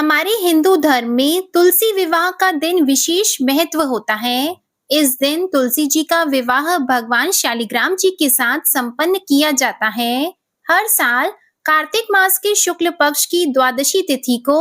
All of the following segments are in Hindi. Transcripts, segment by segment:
हमारे हिंदू धर्म में तुलसी विवाह का दिन विशेष महत्व होता है। इस दिन तुलसी जी का विवाह भगवान शालिग्राम जी के साथ संपन्न किया जाता है। हर साल कार्तिक मास के शुक्ल पक्ष की द्वादशी तिथि को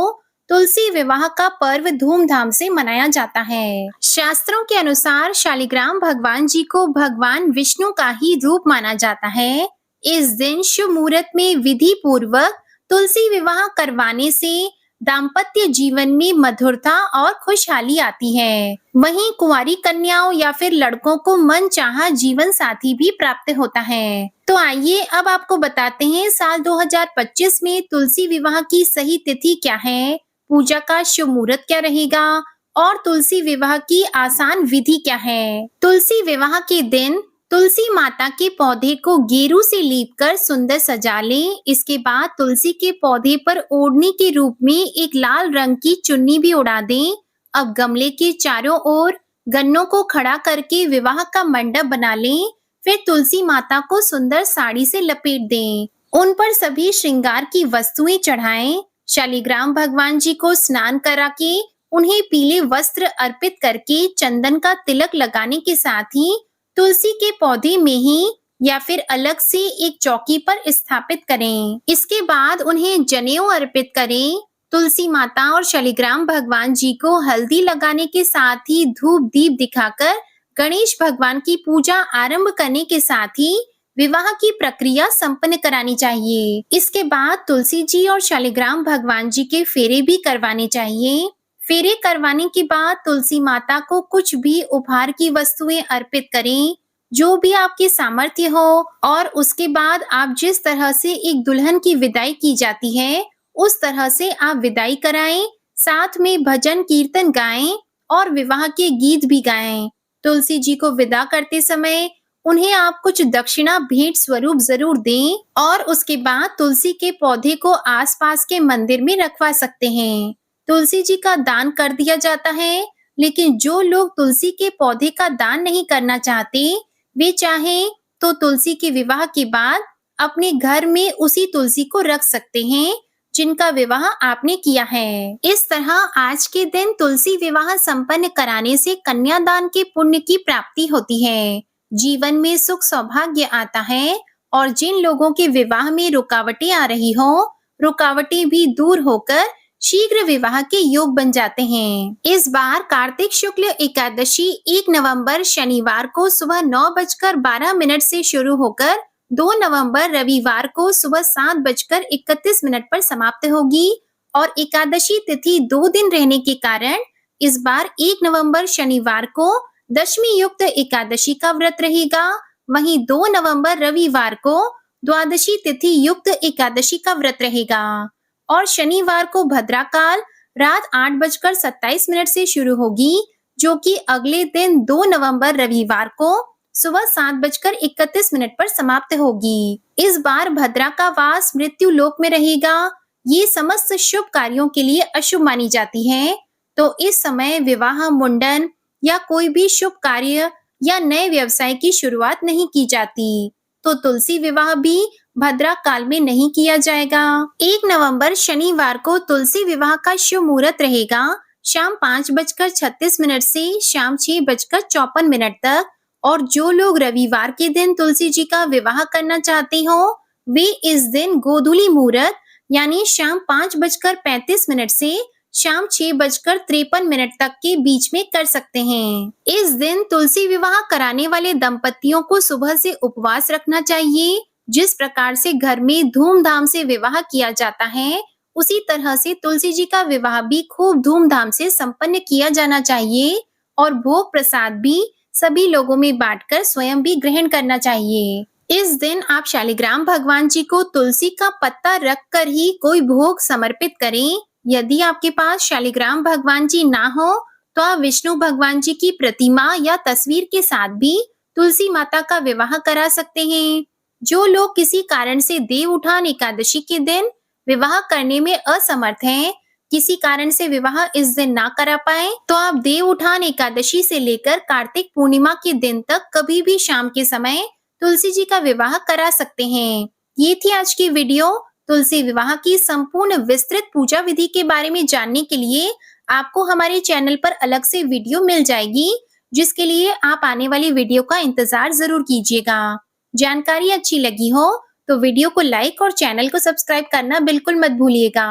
तुलसी विवाह का पर्व धूमधाम से मनाया जाता है। शास्त्रों के अनुसार शालिग्राम भगवान जी को भगवान विष्णु का ही रूप माना जाता है। इस दिन शुभ मुहूर्त में विधि पूर्वक तुलसी विवाह करवाने से दाम्पत्य जीवन में मधुरता और खुशहाली आती है। वहीं कुंवारी कन्याओं या फिर लड़कों को मनचाहा जीवन साथी भी प्राप्त होता है। तो आइए अब आपको बताते हैं साल 2025 में तुलसी विवाह की सही तिथि क्या है, पूजा का शुभ मुहूर्त क्या रहेगा और तुलसी विवाह की आसान विधि क्या है। तुलसी विवाह के दिन तुलसी माता के पौधे को गेरू से लीपकर सुंदर सजा लें। इसके बाद तुलसी के पौधे पर ओढ़ने के रूप में एक लाल रंग की चुन्नी भी उड़ा दें। अब गमले के चारों ओर गन्नों को खड़ा करके विवाह का मंडप बना लें। फिर तुलसी माता को सुंदर साड़ी से लपेट दें। उन पर सभी श्रृंगार की वस्तुएं चढ़ाएं। शालिग्राम भगवान जी को स्नान करा के उन्हें पीले वस्त्र अर्पित करके चंदन का तिलक लगाने के साथ ही तुलसी के पौधे में ही या फिर अलग से एक चौकी पर स्थापित करें। इसके बाद उन्हें जनेऊ अर्पित करें। तुलसी माता और शालिग्राम भगवान जी को हल्दी लगाने के साथ ही धूप दीप दिखाकर गणेश भगवान की पूजा आरंभ करने के साथ ही विवाह की प्रक्रिया संपन्न करानी चाहिए। इसके बाद तुलसी जी और शालिग्राम भगवान जी के फेरे भी करवाने चाहिए। फेरे करवाने के बाद तुलसी माता को कुछ भी उपहार की वस्तुएं अर्पित करें, जो भी आपके सामर्थ्य हो। और उसके बाद आप जिस तरह से एक दुल्हन की विदाई की जाती है, उस तरह से आप विदाई कराएं। साथ में भजन कीर्तन गाएं और विवाह के गीत भी गाएं। तुलसी जी को विदा करते समय उन्हें आप कुछ दक्षिणा भेंट स्वरूप जरूर दें और उसके बाद तुलसी के पौधे को आसपास के मंदिर में रखवा सकते हैं। तुलसी जी का दान कर दिया जाता है, लेकिन जो लोग तुलसी के पौधे का दान नहीं करना चाहते, वे चाहें तो तुलसी के विवाह के बाद अपने घर में उसी तुलसी को रख सकते हैं जिनका विवाह आपने किया है। इस तरह आज के दिन तुलसी विवाह संपन्न कराने से कन्यादान के पुण्य की प्राप्ति होती है। जीवन में सुख सौभाग्य आता है और जिन लोगों के विवाह में रुकावटें आ रही हो, रुकावटें भी दूर होकर शीघ्र विवाह के योग बन जाते हैं। इस बार कार्तिक शुक्ल एकादशी 1 नवंबर शनिवार को सुबह 9:12 से शुरू होकर 2 नवंबर रविवार को सुबह 7:31 पर समाप्त होगी और एकादशी तिथि 2 दिन रहने के कारण इस बार 1 नवंबर शनिवार को दशमी युक्त एकादशी का व्रत रहेगा। वहीं 2 नवंबर रविवार को द्वादशी तिथि युक्त एकादशी का व्रत रहेगा और शनिवार को भद्राकाल रात 8:27 से शुरू होगी, जो कि अगले दिन 2 नवंबर रविवार को सुबह 7:31 पर समाप्त होगी। इस बार भद्रा का वास मृत्यु लोक में रहेगा। ये समस्त शुभ कार्यों के लिए अशुभ मानी जाती है, तो इस समय विवाह, मुंडन या कोई भी शुभ कार्य या नए व्यवसाय की शुरुआत नहीं की जाती। तो तुलसी विवाह भी भद्रा काल में नहीं किया जाएगा। 1 नवंबर शनिवार को तुलसी विवाह का शुभ मुहूर्त रहेगा शाम 5:36 से शाम 6:54 तक। और जो लोग रविवार के दिन तुलसी जी का विवाह करना चाहते हो, वे इस दिन गोधूली मुहूर्त यानी शाम 5:35 से शाम 6:53 तक के बीच में कर सकते हैं। इस दिन तुलसी विवाह कराने वाले दंपतियों को सुबह से उपवास रखना चाहिए। जिस प्रकार से घर में धूमधाम से विवाह किया जाता है, उसी तरह से तुलसी जी का विवाह भी खूब धूमधाम से संपन्न किया जाना चाहिए और भोग प्रसाद भी सभी लोगों में बांटकर स्वयं भी ग्रहण करना चाहिए। इस दिन आप शालिग्राम भगवान जी को तुलसी का पत्ता रखकर ही कोई भोग समर्पित करें। यदि आपके पास शालिग्राम भगवान जी ना हो, तो आप विष्णु भगवान जी की प्रतिमा या तस्वीर के साथ भी तुलसी माता का विवाह करा सकते हैं। जो लोग किसी कारण से देव उठान एकादशी के दिन विवाह करने में असमर्थ हैं, किसी कारण से विवाह इस दिन ना करा पाए, तो आप देव उठान एकादशी से लेकर कार्तिक पूर्णिमा के दिन तक कभी भी शाम के समय तुलसी जी का विवाह करा सकते हैं। ये थी आज की वीडियो। तुलसी विवाह की संपूर्ण विस्तृत पूजा विधि के बारे में जानने के लिए आपको हमारे चैनल पर अलग से वीडियो मिल जाएगी, जिसके लिए आप आने वाली वीडियो का इंतजार ज़रूर कीजिएगा। जानकारी अच्छी लगी हो तो वीडियो को लाइक और चैनल को सब्सक्राइब करना बिल्कुल मत भूलिएगा।